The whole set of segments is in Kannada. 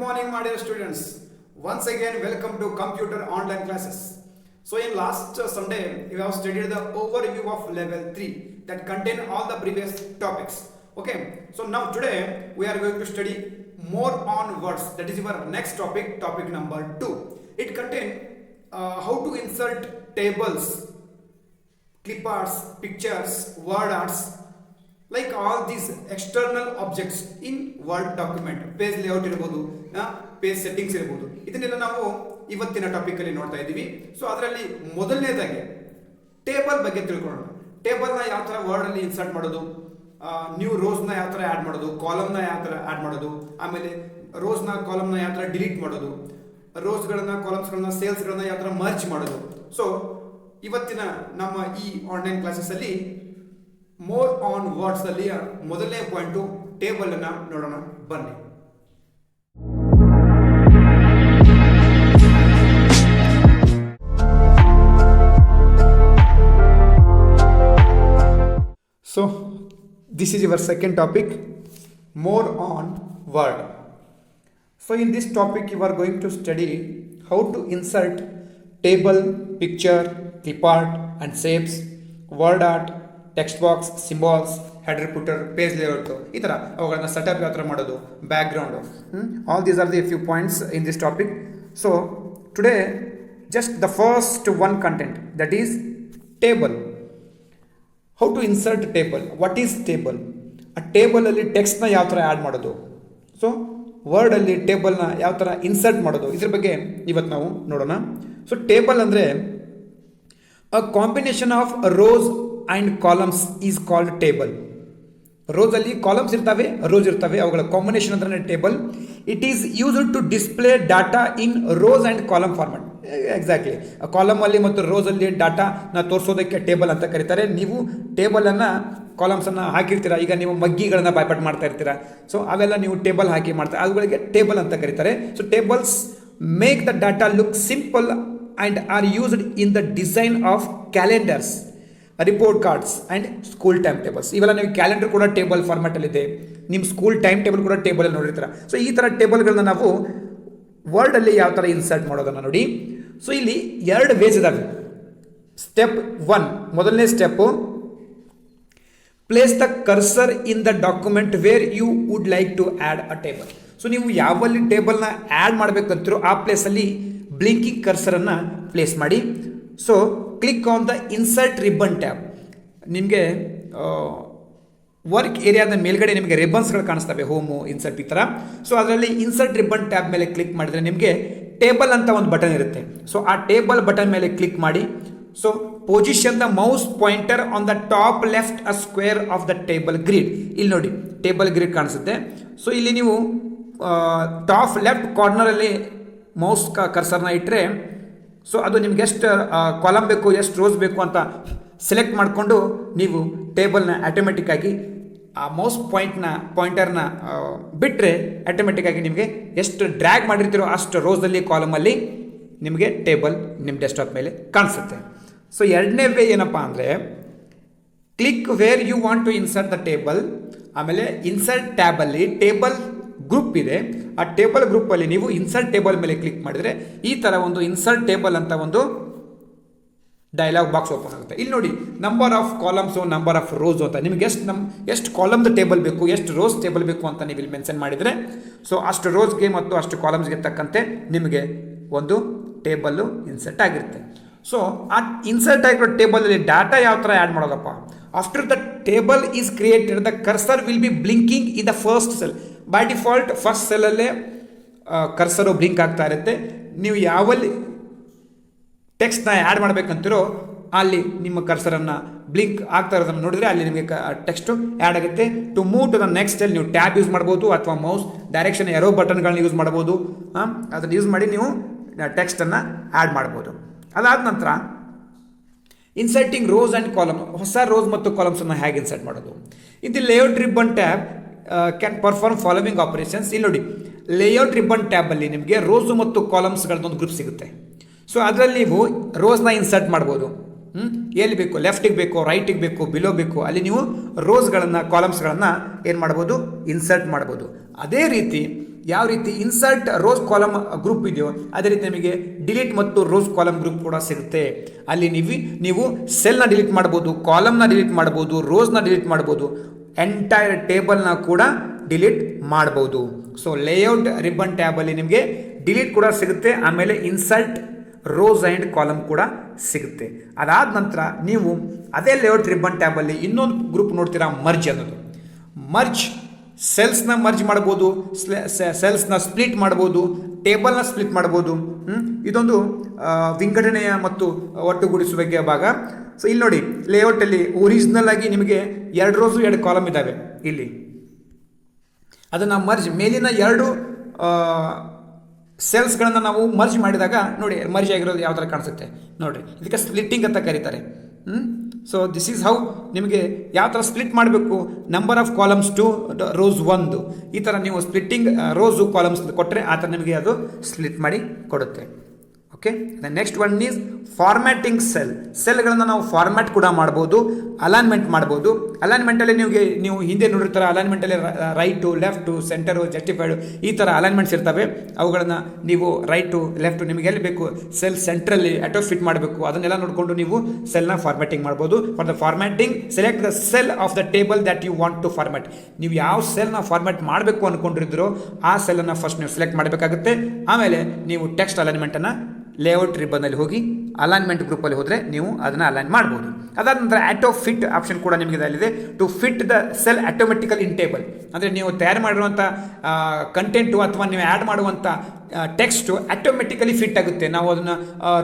morning, my dear students. Once again, welcome to Computer Online Classes. So, in last Sunday, we have studied the overview of level 3 that contain all the previous topics. Okay, so now today we are going to study more on words. That is our next topic, topic number 2. It contains how to insert tables, clip arts, pictures, word arts, like all these external objects in Word document. Page layout ಇರಬಹುದು, ಪೇಜ್ ಸೆಟ್ಟಿಂಗ್ಸ್ ಇರಬಹುದು. ಇದನ್ನೆಲ್ಲ ನಾವು ಇವತ್ತಿನ ಟಾಪಿಕ್ ಅಲ್ಲಿ ನೋಡ್ತಾ ಇದ್ದೀವಿ. ಸೊ ಅದರಲ್ಲಿ ಮೊದಲನೇದಾಗಿ ಟೇಬಲ್ ಬಗ್ಗೆ ತಿಳ್ಕೊಳ್ಳೋಣ. ಟೇಬಲ್ ನ ಯಾವ ತರ ವರ್ಡ್ ಅಲ್ಲಿ ಇನ್ಸರ್ಟ್ ಮಾಡೋದು, ನ್ಯೂ ರೋಸ್ ನ ಯಾವ ತರ ಆಡ್ ಮಾಡೋದು, ಕಾಲಮ್ ನ ಯಾವ ತರ ಆಡ್ ಮಾಡೋದು, ಆಮೇಲೆ ರೋಸ್ ನ ಕಾಲಮ್ ನ ಯಾವ ತರ ಡಿಲೀಟ್ ಮಾಡೋದು, ರೋಸ್ ಗಳನ್ನ ಕಾಲಮ್ಸ್ ಗಳನ್ನ ಸೇಲ್ಸ್ ಗಳನ್ನ ಯಾವ ತರ ಮರ್ಜ್ ಮಾಡೋದು. ಸೊ ಇವತ್ತಿನ ನಮ್ಮ ಈ ಆನ್ಲೈನ್ ಕ್ಲಾಸಸ್ ಅಲ್ಲಿ ಮೋರ್ ಆನ್ ವರ್ಡ್ಸ್ ಅಲ್ಲಿ ಮೊದಲನೇ ಪಾಯಿಂಟು ಟೇಬಲ್ ಅನ್ನ ನೋಡೋಣ ಬನ್ನಿ. So this is your second topic, more on word. So in this topic you are going to study how to insert table, picture, clip art and shapes, word art, text box, symbols, header footer, page layout, ಈ ಥರ ಅವುಗಳನ್ನ ಸೆಟಪ್ ಯಾವ ಥರ ಮಾಡೋದು, background, all these are the few points in this topic. So today just the first one content, that is table. How to insert table, what is table, ಆ ಟೇಬಲ್ ಅಲ್ಲಿ ಟೆಕ್ಸ್ಟ್ ನ ಯಾವ ಥರ ಆ್ಯಡ್ ಮಾಡೋದು, ಸೊ ವರ್ಡ್ ಅಲ್ಲಿ ಟೇಬಲ್ ನ ಯಾವ ಥರ ಇನ್ಸರ್ಟ್ ಮಾಡೋದು, ಇದ್ರ ಬಗ್ಗೆ ಇವತ್ತು ನಾವು ನೋಡೋಣ. ಸೊ ಟೇಬಲ್ ಅಂದರೆ a combination of rows and columns is called table. Rows ಅಲ್ಲಿ ಕಾಲಮ್ಸ್ ಇರ್ತವೆ, ರೋಸ್ ಇರ್ತವೆ, ಅವುಗಳ ಕಾಂಬಿನೇಷನ್ ಅಂದ್ರೆ table. It is used to display data in rows and column format. Exactly, column ಅಲ್ಲಿ ಮತ್ತು ರೋಸ್ ಅಲ್ಲಿ ಡಾಟಾನ ತೋರಿಸೋದಕ್ಕೆ ಟೇಬಲ್ ಅಂತ ಕರೀತಾರೆ. ನೀವು ಟೇಬಲ್ ಅನ್ನ ಕಾಲಮ್ಸ್ ಅನ್ನ ಹಾಕಿರ್ತೀರಾ, ಈಗ ನೀವು ಮಗ್ಗಿಗಳನ್ನ ಬಾಯ್ಪಾಟ್ ಮಾಡ್ತಾ ಇರ್ತೀರಾ, ಸೊ ಅವೆಲ್ಲ ನೀವು ಟೇಬಲ್ ಹಾಕಿ ಮಾಡ್ತಾರೆ, ಅವುಗಳಿಗೆ ಟೇಬಲ್ ಅಂತ ಕರೀತಾರೆ. So tables make the data look simple and are used in the design of calendars, report cards and school time tables. ಇವೆಲ್ಲ ನೀವು ಕ್ಯಾಲೆಂಡರ್ ಕೂಡ ಟೇಬಲ್ ಫಾರ್ಮ್ಯಾಟಲ್ಲಿದೆ, ನಿಮ್ಮ ಸ್ಕೂಲ್ ಟೈಮ್ ಟೇಬಲ್ ಕೂಡ ಟೇಬಲಲ್ಲಿ ನೋಡಿರ್ತೀರ. ಸೊ ಈ ಥರ ಟೇಬಲ್ಗಳನ್ನ ನಾವು ವರ್ಡಲ್ಲಿ ಯಾವ ಥರ ಇನ್ಸರ್ಟ್ ಮಾಡೋದನ್ನು ನೋಡಿ. ಸೊ ಇಲ್ಲಿ ಎರಡು ವೇಸ್ ಇದಾವೆ. ಸ್ಟೆಪ್ 1, ಮೊದಲನೇ step, place the cursor in the document where you would like to add a table. So ನೀವು ಯಾವಲ್ಲಿ ಟೇಬಲ್ನ ಆ್ಯಡ್ ಮಾಡಬೇಕಂತಿರೋ ಆ ಪ್ಲೇಸಲ್ಲಿ ಬ್ಲಿಂಕಿಂಗ್ ಕರ್ಸರನ್ನು ಪ್ಲೇಸ್ ಮಾಡಿ. So click on the insert ribbon tab. ನಿಮಗೆ ವರ್ಕ್ ಏರಿಯಾದ ಮೇಲ್ಗಡೆ ನಿಮಗೆ ರಿಬ್ಬನ್ಸ್ಗಳು ಕಾಣಿಸ್ತವೆ, ಹೋಮು, ಇನ್ಸರ್ಟ್ ಈ ಥರ. ಸೊ ಅದರಲ್ಲಿ ಇನ್ಸರ್ಟ್ ರಿಬ್ಬನ್ ಟ್ಯಾಬ್ ಮೇಲೆ ಕ್ಲಿಕ್ ಮಾಡಿದರೆ ನಿಮಗೆ ಟೇಬಲ್ ಅಂತ ಒಂದು ಬಟನ್ ಇರುತ್ತೆ. ಸೊ ಆ ಟೇಬಲ್ ಬಟನ್ ಮೇಲೆ ಕ್ಲಿಕ್ ಮಾಡಿ. So position the mouse pointer on the top left a square of the table grid. ಇಲ್ಲಿ ನೋಡಿ ಟೇಬಲ್ ಗ್ರಿಡ್ ಕಾಣಿಸುತ್ತೆ. ಸೊ ಇಲ್ಲಿ ನೀವು ಟಾಪ್ ಲೆಫ್ಟ್ ಕಾರ್ನರಲ್ಲಿ ಮೌಸ್ ಕರ್ಸರ್ನ ಇಟ್ಟರೆ, ಸೊ ಅದು ನಿಮ್ಗೆ ಎಷ್ಟು ಕಾಲಮ್ ಬೇಕು, ಎಷ್ಟು ರೋಸ್ ಬೇಕು ಅಂತ ಸೆಲೆಕ್ಟ್ ಮಾಡಿಕೊಂಡು ನೀವು ಟೇಬಲ್ನ ಆಟೋಮೆಟಿಕ್ಕಾಗಿ ಆ ಮೌಸ್ ಪಾಯಿಂಟರ್ನ ಬಿಟ್ಟರೆ ಆಟೋಮೆಟಿಕ್ಕಾಗಿ ನಿಮಗೆ ಎಷ್ಟು ಡ್ರ್ಯಾಗ್ ಮಾಡಿರ್ತೀರೋ ಅಷ್ಟು ರೋಸಲ್ಲಿ ಕಾಲಮಲ್ಲಿ ನಿಮಗೆ ಟೇಬಲ್ ನಿಮ್ಮ ಡೆಸ್ಕ್ಟಾಪ್ ಮೇಲೆ ಕಾಣಿಸುತ್ತೆ. ಸೊ ಎರಡನೇ ವೇ ಏನಪ್ಪ ಅಂದರೆ, click where you want to insert the table. ಆಮೇಲೆ ಇನ್ಸರ್ಟ್ ಟ್ಯಾಬಲ್ಲಿ ಟೇಬಲ್ ಗ್ರೂಪ್ ಇದೆ, ಆ ಟೇಬಲ್ ಗ್ರೂಪಲ್ಲಿ ನೀವು ಇನ್ಸರ್ಟ್ ಟೇಬಲ್ ಮೇಲೆ ಕ್ಲಿಕ್ ಮಾಡಿದರೆ ಈ ಥರ ಒಂದು ಇನ್ಸರ್ಟ್ ಟೇಬಲ್ ಅಂತ ಒಂದು ಡೈಲಾಗ್ ಬಾಕ್ಸ್ ಓಪನ್ ಆಗುತ್ತೆ. ಇಲ್ಲಿ ನೋಡಿ number of columns, number of rose ಅಂತ ನಿಮಗೆ ಎಷ್ಟು ಕಾಲಮ್ದು ಟೇಬಲ್ ಬೇಕು, ಎಷ್ಟು ರೋಸ್ ಟೇಬಲ್ ಬೇಕು ಅಂತ ನೀವು ಇಲ್ಲಿ ಮೆನ್ಷನ್ ಮಾಡಿದರೆ, ಸೊ ಅಷ್ಟು ರೋಸ್ಗೆ ಮತ್ತು ಅಷ್ಟು ಕಾಲಮ್ಸ್ಗೆ ತಕ್ಕಂತೆ ನಿಮಗೆ ಒಂದು ಟೇಬಲ್ಲು ಇನ್ಸರ್ಟ್ ಆಗಿರುತ್ತೆ. ಸೊ ಆ ಇನ್ಸರ್ಟ್ ಆಗಿರೋ ಟೇಬಲಲ್ಲಿ ಡಾಟಾ ಯಾವ ಥರ ಆ್ಯಡ್ ಮಾಡೋದಪ್ಪ, after the table is created the cursor will be blinking in the first cell. By default first ಸೆಲ್ಲಲ್ಲೇ ಕರ್ಸರು ಬ್ಲಿಂಕ್ ಆಗ್ತಾ ಇರುತ್ತೆ. ನೀವು ಯಾವಲ್ಲಿ ಟೆಕ್ಸ್ಟ್ನ ಆ್ಯಡ್ ಮಾಡಬೇಕಂತಿರೋ ಅಲ್ಲಿ ನಿಮ್ಮ ಕರ್ಸರನ್ನು ಬ್ಲಿಂಕ್ ಆಗ್ತಾ ಇರೋದನ್ನು ನೋಡಿದರೆ ಅಲ್ಲಿ ನಿಮಗೆ ಟೆಕ್ಸ್ಟು ಆ್ಯಡ್ ಆಗುತ್ತೆ. To move to the next cell ನೀವು ಟ್ಯಾಬ್ ಯೂಸ್ ಮಾಡ್ಬೋದು ಅಥವಾ ಮೌಸ್ ಡೈರೆಕ್ಷನ್ ಎರೋ ಬಟನ್ಗಳನ್ನ ಯೂಸ್ ಮಾಡ್ಬೋದು. ಅದನ್ನು ಯೂಸ್ ಮಾಡಿ ನೀವು ಟೆಕ್ಸ್ಟನ್ನು ಆ್ಯಡ್ ಮಾಡ್ಬೋದು. ಅದಾದ ನಂತರ ಇನ್ಸರ್ಟಿಂಗ್ ರೋಸ್ ಆ್ಯಂಡ್ ಕಾಲಮ್, ಹೊಸ ರೋಸ್ ಮತ್ತು ಕಾಲಮ್ಸನ್ನು ಹೇಗೆ ಇನ್ಸರ್ಟ್ ಮಾಡೋದು. ಇದು layout ribbon tab can perform following operations. ಇಲ್ಲಿ ನೋಡಿ ಲೇಔಟ್ ರಿಬ್ಬನ್ ಟ್ಯಾಬಲ್ಲಿ ನಿಮಗೆ ರೋಸು ಮತ್ತು ಕಾಲಮ್ಸ್ಗಳದ್ದೊಂದು ಗ್ರೂಪ್ ಸಿಗುತ್ತೆ. ಸೊ ಅದರಲ್ಲಿ ನೀವು ರೋಸ್ನ ಇನ್ಸರ್ಟ್ ಮಾಡ್ಬೋದು. ಎಲ್ಲಿ ಬೇಕು, ಲೆಫ್ಟಿಗೆ ಬೇಕು, ರೈಟಿಗೆ ಬೇಕು, ಬಿಲೋ ಬೇಕು, ಅಲ್ಲಿ ನೀವು ರೋಸ್ಗಳನ್ನು ಕಾಲಮ್ಸ್ಗಳನ್ನು ಏನು ಮಾಡ್ಬೋದು, ಇನ್ಸರ್ಟ್ ಮಾಡ್ಬೋದು. ಅದೇ ರೀತಿ ಯಾವ ರೀತಿ ಇನ್ಸರ್ಟ್ ರೋಸ್ ಕಾಲಮ್ ಗ್ರೂಪ್ ಇದೆಯೋ ಅದೇ ರೀತಿ ನಿಮಗೆ ಡಿಲೀಟ್ ಮತ್ತು ರೋಸ್ ಕಾಲಮ್ ಗ್ರೂಪ್ ಕೂಡ ಸಿಗುತ್ತೆ. ಅಲ್ಲಿ ನೀವು ಸೆಲ್ನ ಡಿಲೀಟ್ ಮಾಡ್ಬೋದು, ಕಾಲಮ್ನ ಡಿಲೀಟ್ ಮಾಡ್ಬೋದು, ರೋಸ್ನ ಡಿಲೀಟ್ ಮಾಡ್ಬೋದು, ಎಂಟೈರ್ ಟೇಬಲ್ನ ಕೂಡ ಡಿಲೀಟ್ ಮಾಡ್ಬೋದು. ಸೊ ಲೇಔಟ್ ರಿಬ್ಬನ್ ಟ್ಯಾಬಲ್ಲಿ ನಿಮಗೆ ಡಿಲೀಟ್ ಕೂಡ ಸಿಗುತ್ತೆ, ಆಮೇಲೆ ಇನ್ಸರ್ಟ್ ರೋಸ್ ಆ್ಯಂಡ್ ಕಾಲಮ್ ಕೂಡ ಸಿಗುತ್ತೆ. ಅದಾದ ನಂತರ ನೀವು ಅದೇ ಲೇಔಟ್ ರಿಬ್ಬನ್ ಟ್ಯಾಬಲ್ಲಿ ಇನ್ನೊಂದು ಗ್ರೂಪ್ ನೋಡ್ತೀರಾ, ಮರ್ಜ್ ಅನ್ನೋದು. ಮರ್ಜ್ ಸೆಲ್ಸ್ನ ಮರ್ಜ್ ಮಾಡ್ಬೋದು, ಸೆಲ್ಸ್ನ ಸ್ಪ್ಲಿಟ್ ಮಾಡ್ಬೋದು, ಟೇಬಲ್ನ ಸ್ಪ್ಲಿಟ್ ಮಾಡ್ಬೋದು. ಇದೊಂದು ವಿಂಗಡಣೆಯ ಮತ್ತು ಒಟ್ಟುಗೂಡಿಸುವ ಭಾಗ. ಸೊ ಇಲ್ಲಿ ನೋಡಿ, ಲೇಔಟಲ್ಲಿ ಒರಿಜಿನಲ್ ಆಗಿ ನಿಮಗೆ 2 ರೋಸು 2 ಕಾಲಮ್ ಇದ್ದಾವೆ. ಇಲ್ಲಿ ಅದನ್ನು ಮರ್ಜ್ ಮೇಲಿನ 2 ಸೆಲ್ಸ್ಗಳನ್ನು ನಾವು ಮರ್ಜ್ ಮಾಡಿದಾಗ ನೋಡಿ ಮರ್ಜ್ ಆಗಿರೋದು ಯಾವ ಥರ ಕಾಣಿಸುತ್ತೆ ನೋಡಿರಿ. ಇದಕ್ಕೆ ಸ್ಪ್ಲಿಟ್ಟಿಂಗ್ ಅಂತ ಕರೀತಾರೆ. ಸೊ ದಿಸ್ ಈಸ್ ಹೌ ನಿಮಗೆ ಯಾವ ಥರ ಸ್ಪ್ಲಿಟ್ ಮಾಡಬೇಕು. Number of columns to rows 1 ಈ ಥರ ನೀವು ಸ್ಪ್ಲಿಟ್ಟಿಂಗ್ ರೋಸು ಕಾಲಮ್ಸ್ ಕೊಟ್ಟರೆ ಆ ಥರ ನಿಮಗೆ ಅದು ಸ್ಪ್ಲಿಟ್ ಮಾಡಿ ಕೊಡುತ್ತೆ. Okay, next one is formatting ಸೆಲ್ಗಳನ್ನು ನಾವು ಫಾರ್ಮ್ಯಾಟ್ ಕೂಡ ಮಾಡ್ಬೋದು, ಅಲೈನ್ಮೆಂಟ್ ಮಾಡ್ಬೋದು. ಅಲೈನ್ಮೆಂಟಲ್ಲಿ ನೀವು ಹಿಂದೆ ನೋಡಿರ್ತಾರೆ, ಅಲೈನ್ಮೆಂಟಲ್ಲಿ ರೈಟು, ಲೆಫ್ಟು, ಸೆಂಟರು, ಜಸ್ಟಿಫೈಡು ಈ ಥರ ಅಲೈನ್ಮೆಂಟ್ಸ್ ಇರ್ತವೆ. ಅವುಗಳನ್ನು ನೀವು ರೈಟು, ಲೆಫ್ಟು ನಿಮಗೆ ಎಲ್ಲಿ ಬೇಕು ಸೆಲ್ ಸೆಂಟ್ರಲ್ಲಿ ಆಟೋ ಫಿಟ್ ಮಾಡಬೇಕು, ಅದನ್ನೆಲ್ಲ ನೋಡಿಕೊಂಡು ನೀವು ಸೆಲ್ನ ಫಾರ್ಮ್ಯಾಟಿಂಗ್ ಮಾಡ್ಬೋದು. For the formatting select the cell of the table that you want to format. ನೀವು ಯಾವ ಸೆಲ್ನ ಫಾರ್ಮ್ಯಾಟ್ ಮಾಡಬೇಕು ಅಂದ್ಕೊಂಡಿದ್ರೋ ಆ ಸೆಲ್ಲನ್ನು ಫಸ್ಟ್ ನೀವು ಸೆಲೆಕ್ಟ್ ಮಾಡಬೇಕಾಗುತ್ತೆ. ಆಮೇಲೆ ನೀವು ಟೆಕ್ಸ್ಟ್ ಅಲೈನ್ಮೆಂಟನ್ನು ಲೇಔಟ್ ರಿಬ್ಬನ್ನಲ್ಲಿ ಹೋಗಿ ಅಲೈನ್ಮೆಂಟ್ ಗ್ರೂಪಲ್ಲಿ ಹೋದರೆ ನೀವು ಅದನ್ನು ಅಲೈನ್ ಮಾಡ್ಬೋದು. ಅದಾದ ನಂತರ ಆಟೋ ಫಿಟ್ ಆಪ್ಷನ್ ಕೂಡ ನಿಮಗೆ ಅಲ್ಲಿದೆ. To fit the cell automatically in table, ಅಂದರೆ ನೀವು ತಯಾರು ಮಾಡಿರುವಂಥ ಕಂಟೆಂಟು ಅಥವಾ ನೀವು ಆ್ಯಡ್ ಮಾಡುವಂಥ ಟೆಕ್ಸ್ಟು ಆಟೋಮೆಟಿಕಲಿ ಫಿಟ್ ಆಗುತ್ತೆ. ನಾವು ಅದನ್ನು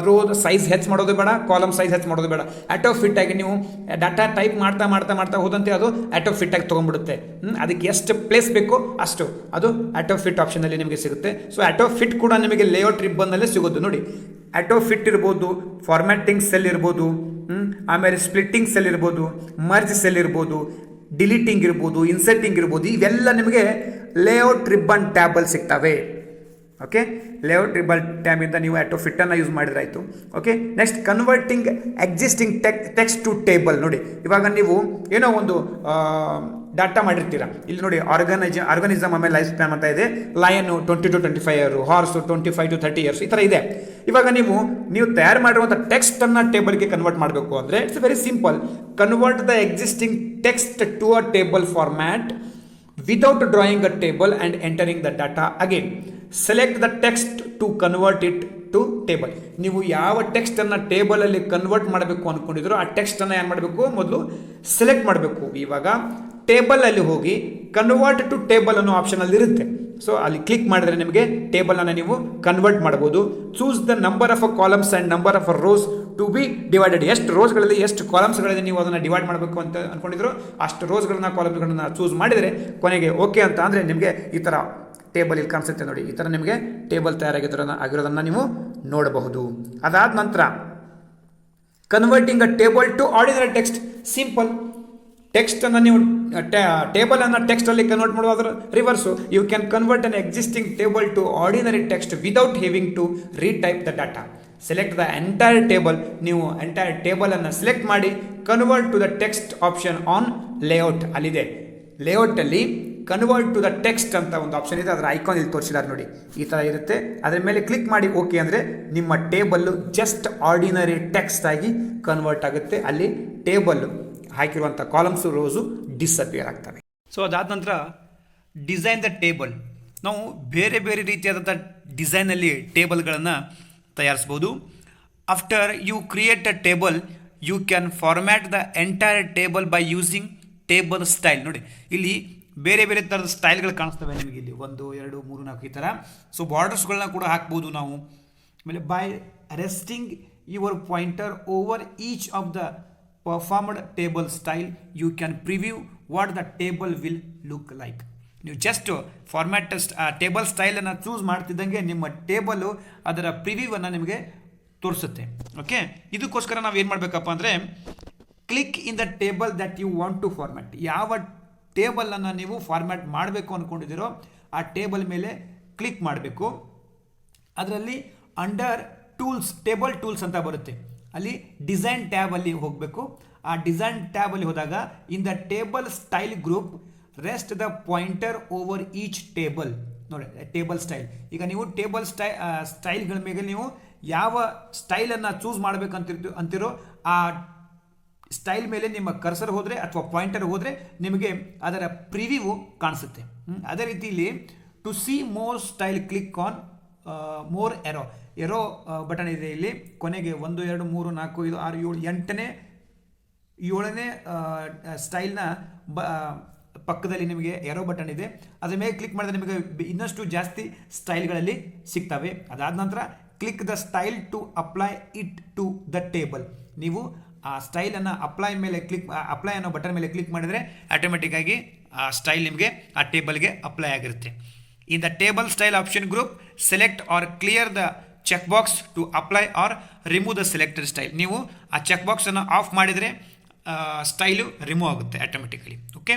ರೋ ಸೈಜ್ ಹೆಚ್ಚು ಮಾಡೋದು ಬೇಡ, ಕಾಲಮ್ ಸೈಜ್ ಹೆಚ್ಚು ಮಾಡೋದು ಬೇಡ. ಆಟೋ ಫಿಟ್ ಆಗಿ ನೀವು ಡಾಟಾ ಟೈಪ್ ಮಾಡ್ತಾ ಹೋದಂತೆ ಅದು ಆಟೋ ಫಿಟ್ ಆಗಿ ತೊಗೊಂಡ್ಬಿಡುತ್ತೆ. ಅದಕ್ಕೆ ಎಷ್ಟು ಪ್ಲೇಸ್ ಬೇಕೋ ಅಷ್ಟು ಅದು ಆಟೋ ಫಿಟ್ ಆಪ್ಷನಲ್ಲಿ ನಿಮಗೆ ಸಿಗುತ್ತೆ. ಸೊ ಆಟೋ ಫಿಟ್ ಕೂಡ ನಿಮಗೆ ಲೇಔಟ್ ರಿಬ್ಬನ್ನಲ್ಲೇ ಸಿಗೋದು. ನೋಡಿ, ಆಟೋ ಫಿಟ್ ಇರ್ಬೋದು, ಫಾರ್ಮ್ಯಾಟಿಂಗ್ ಸೆಲ್ ಇರ್ಬೋದು, ಆಮೇಲೆ ಸ್ಪ್ಲಿಟ್ಟಿಂಗ್ ಸೆಲ್ ಇರ್ಬೋದು, ಮರ್ಜ್ ಸೆಲ್ ಇರ್ಬೋದು, ಡಿಲೀಟಿಂಗ್ ಇರ್ಬೋದು, ಇನ್ಸರ್ಟಿಂಗ್ ಇರ್ಬೋದು. ಇವೆಲ್ಲ ನಿಮಗೆ ಲೇಔಟ್ ರಿಬ್ಬನ್ ಟ್ಯಾಬಲ್ಲಿ ಸಿಗ್ತವೆ. ಓಕೆ, ಲೇಔಟ್ ರಿಬ್ಬನ್ ಟ್ಯಾಬಿಂದ ನೀವು ಆಟೋ ಫಿಟ್ಟನ್ನು ಯೂಸ್ ಮಾಡಿದ್ರಾಯಿತು. Okay, next converting existing text to table. ನೋಡಿ, ಇವಾಗ ನೀವು ಏನೋ ಒಂದು ಡಾಟಾ ಮಾಡಿರ್ತೀರ. ಇಲ್ಲಿ ನೋಡಿ, ಆರ್ಗನಿಸಮ್ ಆಮೇಲೆ ಲೈಫ್ ಸ್ಪ್ಯಾನ್ ಅಂತ ಇದೆ. ಲಯನು 20 to 25 year, horse 25 to 30 years ಈ ಥರ ಇದೆ. ಇವಾಗ ನೀವು ತಯಾರು ಮಾಡಿರುವಂಥ ಟೆಕ್ಸ್ಟನ್ನು ಟೇಬಲ್ಗೆ ಕನ್ವರ್ಟ್ ಮಾಡಬೇಕು ಅಂದರೆ it's very simple. Convert the existing text to a table format without drawing a table and entering the data again. Select the text to convert it to table. ನೀವು ಯಾವ ಟೆಕ್ಸ್ಟನ್ನು ಟೇಬಲಲ್ಲಿ ಕನ್ವರ್ಟ್ ಮಾಡಬೇಕು ಅಂದ್ಕೊಂಡಿದ್ರು ಆ ಟೆಕ್ಸ್ಟನ್ನು ಏನು ಮಾಡಬೇಕು, ಮೊದಲು ಸೆಲೆಕ್ಟ್ ಮಾಡಬೇಕು. ಇವಾಗ ಟೇಬಲಲ್ಲಿ ಹೋಗಿ ಕನ್ವರ್ಟ್ ಟು ಟೇಬಲ್ ಅನ್ನೋ ಆಪ್ಷನಲ್ಲಿ ಇರುತ್ತೆ. ಸೊ ಅಲ್ಲಿ ಕ್ಲಿಕ್ ಮಾಡಿದ್ರೆ ನಿಮಗೆ ಟೇಬಲನ್ನು ನೀವು ಕನ್ವರ್ಟ್ ಮಾಡ್ಬೋದು. Choose the number of a columns and number of a rows to be divided. ಎಷ್ಟು ರೋಸ್ಗಳಲ್ಲಿ ಎಷ್ಟು ಕಾಲಮ್ಸ್ಗಳಲ್ಲಿ ನೀವು ಅದನ್ನು ಡಿವೈಡ್ ಮಾಡಬೇಕು ಅಂತ ಅಂದ್ಕೊಂಡಿದ್ರು ಅಷ್ಟು ರೋಸ್ಗಳನ್ನ ಕಾಲಮ್ಸ್ಗಳನ್ನ ಚೂಸ್ ಮಾಡಿದರೆ ಕೊನೆಗೆ ಓಕೆ ಅಂತ ಅಂದರೆ ನಿಮಗೆ ಈ ಥರ ಟೇಬಲ್ ಇಲ್ಲಿ ಕಾಣಿಸುತ್ತೆ. ನೋಡಿ, ಈ ಥರ ನಿಮಗೆ ಟೇಬಲ್ ಆಗಿರೋದನ್ನು ನೀವು ನೋಡಬಹುದು. ಅದಾದ ನಂತರ converting a table to ordinary text. Simple. ಟೆಕ್ಸ್ಟನ್ನು ನೀವು ಟೇಬಲನ್ನು ಟೆಕ್ಸ್ಟಲ್ಲಿ ಕನ್ವರ್ಟ್ ಮಾಡೋದ್ರ reverse. You can convert an existing table to ordinary text without having to retype the data. Select the entire table. ನೀವು ಎಂಟೈರ್ ಟೇಬಲನ್ನು ಸೆಲೆಕ್ಟ್ ಮಾಡಿ convert to the text option on layout ಅಲ್ಲಿದೆ. ಲೇಔಟಲ್ಲಿ ಕನ್ವರ್ಟ್ ಟು ದ ಟೆಕ್ಸ್ಟ್ ಅಂತ ಒಂದು ಆಪ್ಷನ್ ಇದೆ, ಅದರ ಐಕಾನ್ ಇಲ್ಲಿ ತೋರಿಸಿದ್ದಾರೆ ನೋಡಿ, ಈ ಥರ ಇರುತ್ತೆ. ಅದರ ಮೇಲೆ ಕ್ಲಿಕ್ ಮಾಡಿ ಓಕೆ ಅಂದರೆ ನಿಮ್ಮ ಟೇಬಲ್ಲು ಜಸ್ಟ್ ಆರ್ಡಿನರಿ ಟೆಕ್ಸ್ಟ್ ಆಗಿ ಕನ್ವರ್ಟ್ ಆಗುತ್ತೆ. ಅಲ್ಲಿ ಟೇಬಲ್ಲು ಹಾಕಿರುವಂಥ ಕಾಲಮ್ಸು ರೋಸು ಡಿಸಪಿಯರ್ ಆಗ್ತವೆ. ಸೊ ಅದಾದ ನಂತರ ಡಿಸೈನ್ ದ ಟೇಬಲ್. ನಾವು ಬೇರೆ ಬೇರೆ ರೀತಿಯಾದಂಥ ಡಿಸೈನಲ್ಲಿ ಟೇಬಲ್ಗಳನ್ನು ತಯಾರಿಸ್ಬೋದು. After you create a table you can format the entire table by using table style. ನೋಡಿ, ಇಲ್ಲಿ ಬೇರೆ ಬೇರೆ ಥರದ ಸ್ಟೈಲ್ಗಳು ಕಾಣಿಸ್ತವೆ ನಿಮಗೆ. ಇಲ್ಲಿ 1 2 3 4 ಈ ಥರ. ಸೊ ಬಾರ್ಡರ್ಸ್ಗಳನ್ನ ಕೂಡ ಹಾಕ್ಬೋದು ನಾವು. ಆಮೇಲೆ by resting your pointer over each of the performed table style you can preview what the table will look like. ನೀವು ಜಸ್ಟ್ ಫಾರ್ಮ್ಯಾಟ್ ಟೇಬಲ್ ಸ್ಟೈಲನ್ನು ಚೂಸ್ ಮಾಡ್ತಿದ್ದಂಗೆ ನಿಮ್ಮ ಟೇಬಲ್ಲು ಅದರ ಪ್ರಿವ್ಯೂವನ್ನು ನಿಮಗೆ ತೋರಿಸುತ್ತೆ. ಓಕೆ, ಇದಕ್ಕೋಸ್ಕರ ನಾವು ಏನು ಮಾಡಬೇಕಪ್ಪ ಅಂದರೆ click in the table that you want to format. ಯಾವ ಟೇಬಲನ್ನು ನೀವು ಫಾರ್ಮ್ಯಾಟ್ ಮಾಡಬೇಕು ಅಂದ್ಕೊಂಡಿದ್ದೀರೋ ಆ ಟೇಬಲ್ ಮೇಲೆ ಕ್ಲಿಕ್ ಮಾಡಬೇಕು. ಅದರಲ್ಲಿ ಅಂಡರ್ ಟೂಲ್ಸ್, ಟೇಬಲ್ ಟೂಲ್ಸ್ ಅಂತ ಬರುತ್ತೆ, ಅಲ್ಲಿ ಡಿಸೈನ್ ಟ್ಯಾಬಲ್ಲಿ ಹೋಗಬೇಕು. ಆ ಡಿಸೈನ್ ಟ್ಯಾಬಲ್ಲಿ ಹೋದಾಗ ಇನ್ the table style group rest the pointer over each table ನೋಡಿ ಟೇಬಲ್ ಸ್ಟೈಲ್. ಈಗ ನೀವು ಟೇಬಲ್ ಸ್ಟೈಲ್ಗಳ ಮೇಲೆ ನೀವು ಯಾವ ಸ್ಟೈಲನ್ನು ಚೂಸ್ ಅಂತಿರೋ ಆ ಸ್ಟೈಲ್ ಮೇಲೆ ನಿಮ್ಮ ಕರ್ಸರ್ ಹೋದರೆ ಅಥವಾ ಪಾಯಿಂಟರ್ ಹೋದರೆ ನಿಮಗೆ ಅದರ ಪ್ರಿವ್ಯೂ ಕಾಣಿಸುತ್ತೆ. ಅದೇ ರೀತಿ ಇಲ್ಲಿ to see more style click on more arrow button ಇದೆ. ಇಲ್ಲಿ ಕೊನೆಗೆ 1 2 3 4 5 6 7 8ನೇ ಸ್ಟೈಲ್ನ ಪಕ್ಕದಲ್ಲಿ ನಿಮಗೆ ಎರೋ ಬಟನ್ ಇದೆ. ಅದರ ಮೇಲೆ ಕ್ಲಿಕ್ ಮಾಡಿದ್ರೆ ನಿಮಗೆ ಇನ್ನಷ್ಟು ಜಾಸ್ತಿ ಸ್ಟೈಲ್ಗಳಲ್ಲಿ ಸಿಗ್ತವೆ. ಅದಾದ ನಂತರ click the style to apply it to the table. ನೀವು ಆ ಸ್ಟೈಲನ್ನು ಅಪ್ಲೈ ಅನ್ನೋ ಬಟನ್ ಮೇಲೆ ಕ್ಲಿಕ್ ಮಾಡಿದರೆ ಆಟೋಮೆಟಿಕ್ಕಾಗಿ ಆ ಸ್ಟೈಲ್ ನಿಮಗೆ ಆ ಟೇಬಲ್ಗೆ ಅಪ್ಲೈ ಆಗಿರುತ್ತೆ. In the table style option group select or clear the check box to apply or remove the selected style. ನೀವು ಆ ಚೆಕ್ ಬಾಕ್ಸನ್ನು ಆಫ್ ಮಾಡಿದರೆ ಸ್ಟೈಲು ರಿಮೂವ್ ಆಗುತ್ತೆ automatically. Okay,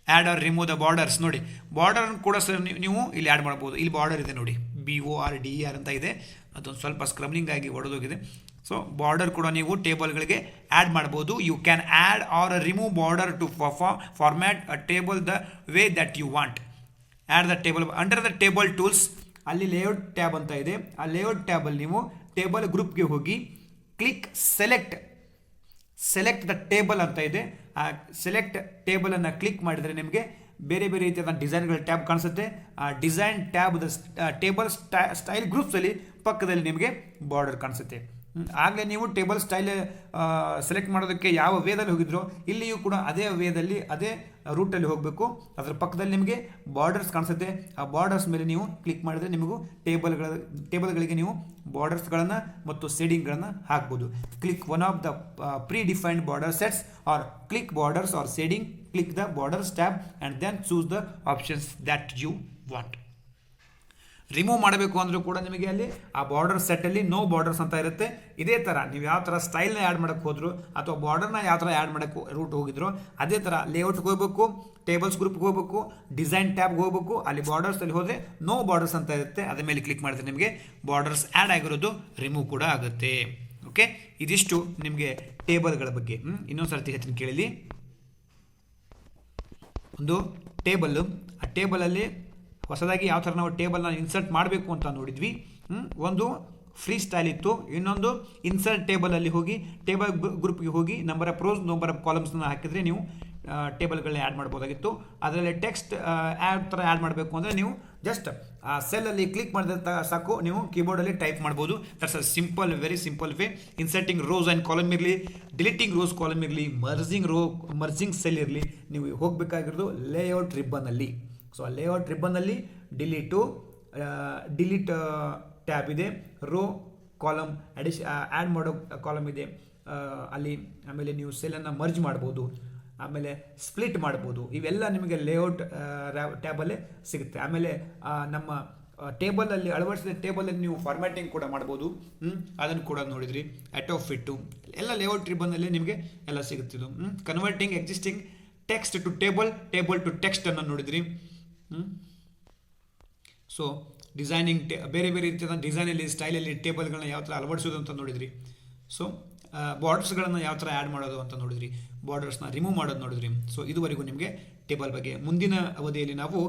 add or remove the borders. ನೋಡಿ ಬಾರ್ಡರ್ ಕೂಡ ಸರ್ ನೀವು ಇಲ್ಲಿ ಆ್ಯಡ್ ಮಾಡ್ಬೋದು. ಇಲ್ಲಿ ಬಾರ್ಡರ್ ಇದೆ ನೋಡಿ, BORDER ಅಂತ ಇದೆ, ಅದೊಂದು ಸ್ವಲ್ಪ ಸ್ಕ್ರಬ್ಲಿಂಗ್ ಆಗಿ ಒಡೆದೋಗಿದೆ. ಸೊ ಬಾರ್ಡರ್ ಕೂಡ ನೀವು ಟೇಬಲ್ಗಳಿಗೆ ಆ್ಯಡ್ ಮಾಡ್ಬೋದು. You can add or remove border to format a table the way that you want. Add the table under the table tools, ಅಲ್ಲಿ ಲೇಔಟ್ ಟ್ಯಾಬ್ ಅಂತ ಇದೆ. ಆ ಲೇಔಟ್ ಟ್ಯಾಬಲ್ಲಿ ನೀವು ಟೇಬಲ್ ಗ್ರೂಪ್ಗೆ ಹೋಗಿ ಕ್ಲಿಕ್ ಸೆಲೆಕ್ಟ್ ದ ಟೇಬಲ್ ಅಂತ ಇದೆ. ಆ ಸೆಲೆಕ್ಟ್ ಟೇಬಲನ್ನು ಕ್ಲಿಕ್ ಮಾಡಿದರೆ ನಿಮಗೆ ಬೇರೆ ಬೇರೆ ರೀತಿಯಾದ ಡಿಸೈನ್ಗಳ ಟ್ಯಾಬ್ ಕಾಣಿಸುತ್ತೆ. ಆ ಡಿಸೈನ್ ಟ್ಯಾಬ್ ಟೇಬಲ್ ಸ್ಟೈಲ್ ಗ್ರೂಪ್ಸಲ್ಲಿ ಪಕ್ಕದಲ್ಲಿ ನಿಮಗೆ ಬಾರ್ಡರ್ ಕಾಣಿಸುತ್ತೆ. ಆಗಲೇ ನೀವು ಟೇಬಲ್ ಸ್ಟೈಲ್ ಸೆಲೆಕ್ಟ್ ಮಾಡೋದಕ್ಕೆ ಯಾವ ವೇದಲ್ಲಿ ಹೋಗಿದ್ರೋ ಇಲ್ಲಿಯೂ ಕೂಡ ಅದೇ ವೇದಲ್ಲಿ ಅದೇ ರೂಟಲ್ಲಿ ಹೋಗಬೇಕು. ಅದರ ಪಕ್ಕದಲ್ಲಿ ನಿಮಗೆ ಬಾರ್ಡರ್ಸ್ ಕಾಣಿಸುತ್ತೆ. ಆ ಬಾರ್ಡರ್ಸ್ ಮೇಲೆ ನೀವು ಕ್ಲಿಕ್ ಮಾಡಿದರೆ ನಿಮಗೂ ಟೇಬಲ್ಗಳಿಗೆ ನೀವು ಬಾರ್ಡರ್ಸ್ಗಳನ್ನು ಮತ್ತು ಶೇಡಿಂಗ್ಗಳನ್ನು ಹಾಕ್ಬೋದು. Click one of the predefined border sets or click borders or shading, click the borders tab and then choose the options that you want. Remove ಮಾಡಬೇಕು ಅಂದರೂ ಕೂಡ ನಿಮಗೆ ಅಲ್ಲಿ ಆ ಬಾರ್ಡರ್ ಸೆಟ್ಟಲ್ಲಿ ನೋ ಬಾರ್ಡರ್ಸ್ ಅಂತ ಇರುತ್ತೆ. ಇದೇ ಥರ ನೀವು ಯಾವ ಥರ ಸ್ಟೈಲ್ನ ಆ್ಯಡ್ ಮಾಡೋಕ್ಕೆ ಹೋದ್ರು ಅಥವಾ ಬಾರ್ಡರ್ನ ಯಾವ ಥರ ಆ್ಯಡ್ ಮಾಡೋಕ್ಕೆ ರೂಟ್ ಹೋಗಿದ್ರು ಅದೇ ಥರ ಲೇಔಟ್ಗೆ ಹೋಗಬೇಕು, ಟೇಬಲ್ಸ್ ಗ್ರೂಪ್ಗೆ ಹೋಗಬೇಕು, ಡಿಸೈನ್ ಟ್ಯಾಬ್ಗೆ ಹೋಗಬೇಕು. ಅಲ್ಲಿ ಬಾರ್ಡರ್ಸಲ್ಲಿ ಹೋದರೆ ನೋ ಬಾರ್ಡರ್ಸ್ ಅಂತ ಇರುತ್ತೆ. ಅದ್ರ ಮೇಲೆ ಕ್ಲಿಕ್ ಮಾಡಿದ್ರೆ ನಿಮಗೆ ಬಾರ್ಡರ್ಸ್ ಆ್ಯಡ್ ಆಗಿರೋದು ರಿಮೂವ್ ಕೂಡ ಆಗುತ್ತೆ. ಓಕೆ, ಇದಿಷ್ಟು ನಿಮಗೆ ಟೇಬಲ್ಗಳ ಬಗ್ಗೆ. ಇನ್ನೊಂದು ಸರ್ತಿ ಹೇಳ್ತೀನಿ ಕೇಳಿ. ಒಂದು ಟೇಬಲ್ಲು, ಆ ಟೇಬಲಲ್ಲಿ ಹೊಸದಾಗಿ ಯಾವ ಥರ ನಾವು ಟೇಬಲ್ನ ಇನ್ಸರ್ಟ್ ಮಾಡಬೇಕು ಅಂತ ನೋಡಿದ್ವಿ. ಒಂದು ಫ್ರೀ ಸ್ಟೈಲ್ ಇತ್ತು, ಇನ್ನೊಂದು ಇನ್ಸರ್ಟ್ ಟೇಬಲಲ್ಲಿ ಹೋಗಿ ಟೇಬಲ್ ಗ್ರೂಪ್ಗೆ ಹೋಗಿ number of rows number of ಕಾಲಮ್ಸ್ನ ಹಾಕಿದರೆ ನೀವು ಟೇಬಲ್ಗಳನ್ನ ಆ್ಯಡ್ ಮಾಡ್ಬೋದಾಗಿತ್ತು. ಅದರಲ್ಲಿ ಟೆಕ್ಸ್ಟ್ ಯಾವ ಥರ ಆ್ಯಡ್ ಮಾಡಬೇಕು ಅಂದರೆ ನೀವು ಜಸ್ಟ್ ಆ ಸೆಲ್ಲಲ್ಲಿ ಕ್ಲಿಕ್ ಮಾಡಿದ್ರೆ ಸಾಕು, ನೀವು ಕೀಬೋರ್ಡಲ್ಲಿ ಟೈಪ್ ಮಾಡ್ಬೋದು. That's a simple, very simple way. Inserting rose and column ಇರಲಿ, ಡಿಲೀಟಿಂಗ್ ರೋಸ್ ಕಾಲಮ್ ಇರಲಿ, ಮರ್ಜಿಂಗ್ ಸೆಲ್ ಇರಲಿ, ನೀವು ಹೋಗಬೇಕಾಗಿರೋದು ಲೇಔಟ್ ರಿಬ್ಬನಲ್ಲಿ. ಸೊ ಆ ಲೇಔಟ್ ರಿಬ್ಬನ್ನಲ್ಲಿ ಡಿಲೀಟ್ ಟ್ಯಾಬ್ ಇದೆ, ರೋ ಕಾಲಮ್ ಆ್ಯಡ್ ಮಾಡೋ ಕಾಲಮ್ ಇದೆ ಅಲ್ಲಿ. ಆಮೇಲೆ ನೀವು ಸೆಲ್ಲನ್ನು ಮರ್ಜ್ ಮಾಡ್ಬೋದು, ಆಮೇಲೆ ಸ್ಪ್ಲಿಟ್ ಮಾಡ್ಬೋದು. ಇವೆಲ್ಲ ನಿಮಗೆ ಲೇಔಟ್ ಟ್ಯಾಬಲ್ಲೇ ಸಿಗುತ್ತೆ. ಆಮೇಲೆ ನಮ್ಮ ಟೇಬಲಲ್ಲಿ ಅಳವಡಿಸಿದ ಟೇಬಲಲ್ಲಿ ನೀವು ಫಾರ್ಮ್ಯಾಟಿಂಗ್ ಕೂಡ ಮಾಡ್ಬೋದು. ಅದನ್ನು ಕೂಡ ನೋಡಿದ್ರಿ. ಆಟೋ ಫಿಟ್ಟು ಎಲ್ಲ ಲೇಔಟ್ ರಿಬ್ಬನ್ನಲ್ಲಿ ನಿಮಗೆ ಎಲ್ಲ ಸಿಗುತ್ತಿದ್ದು. Converting existing text to table to text ಅನ್ನು ನೋಡಿದ್ರಿ. ಸೊ ಡಿಸೈನಿಂಗ್ ಬೇರೆ ಬೇರೆ ರೀತಿಯ ಡಿಸೈನಲ್ಲಿ ಸ್ಟೈಲಲ್ಲಿ ಟೇಬಲ್ಗಳನ್ನ ಯಾವ ಥರ ಅಳವಡಿಸೋದು ಅಂತ ನೋಡಿದ್ರಿ. ಸೊ ಬಾರ್ಡರ್ಸ್ಗಳನ್ನು ಯಾವ ಥರ ಆ್ಯಡ್ ಮಾಡೋದು ಅಂತ ನೋಡಿದ್ರಿ, ಬಾರ್ಡರ್ಸ್ನ ರಿಮೂವ್ ಮಾಡೋದು ನೋಡಿದ್ರಿ. ಸೊ ಇದುವರೆಗೂ ನಿಮಗೆ ಟೇಬಲ್ ಬಗ್ಗೆ. ಮುಂದಿನ ಅವಧಿಯಲ್ಲಿ ನಾವು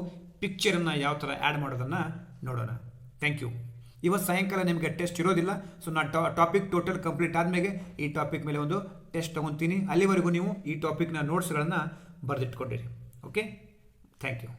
ಪಿಕ್ಚರನ್ನು ಯಾವ ಥರ ಆ್ಯಡ್ ಮಾಡೋದನ್ನು ನೋಡೋಣ. Thank you. ಇವತ್ತು ಸಾಯಂಕಾಲ ನಿಮಗೆ ಟೆಸ್ಟ್ ಇರೋದಿಲ್ಲ. ಸೊ ನಾನು ಟಾಪಿಕ್ ಟೋಟಲ್ ಕಂಪ್ಲೀಟ್ ಆದಮೇಲೆ ಈ ಟಾಪಿಕ್ ಮೇಲೆ ಒಂದು ಟೆಸ್ಟ್ ತೊಗೊತೀನಿ. ಅಲ್ಲಿವರೆಗೂ ನೀವು ಈ ಟಾಪಿಕ್ನ ನೋಟ್ಸ್ಗಳನ್ನು ಬರೆದಿಟ್ಕೊಂಡಿರಿ. Okay, thank you.